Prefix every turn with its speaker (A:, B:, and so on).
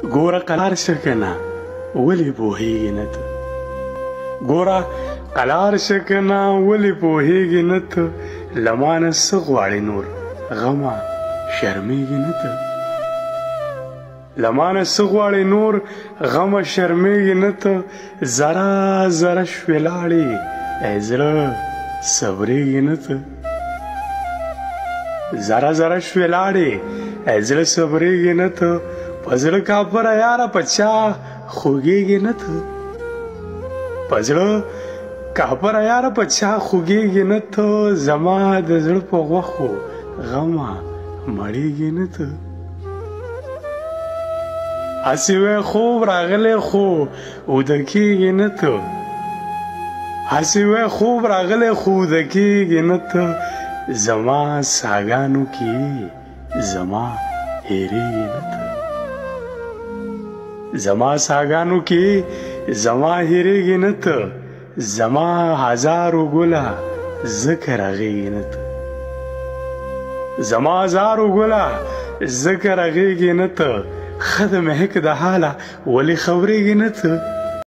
A: ګوره قلار شه کنه ولې پوهېږې نه ته ګوره قلار شه کنه ولې پوهېږې نه ته له مانه څه غواړې نور غمه شرمېږې نه ته له مانه څه غواړې نور غمه شرمېږې نه ته ذره ذره شوې لاړې ای زړه صبرېږې نه ته ذره ذره شوې لاړې ای زړه صبرېږې نه ته په زړه کافره یاره په چا خوږېږې نه ته په زړه کافره یاره په چا خوږېږې نه ته زما د زړه په غوښو غمه مړېږې نه ته هسې وی خوب راغلی خو اوده کېږې نه ته هسې وی خوب راغلی خو اوده کېږې نه ته زما ساګانو کې زما هېرېږې نه ته زما ساګانو کې زما هېرېږې نه ته زما هزارو ګله ځکه رغېږې نه ته زما هزارو ګله ځکه رغېږې نه ته ښه د مهک د حاله ولې خبرېږې نه ته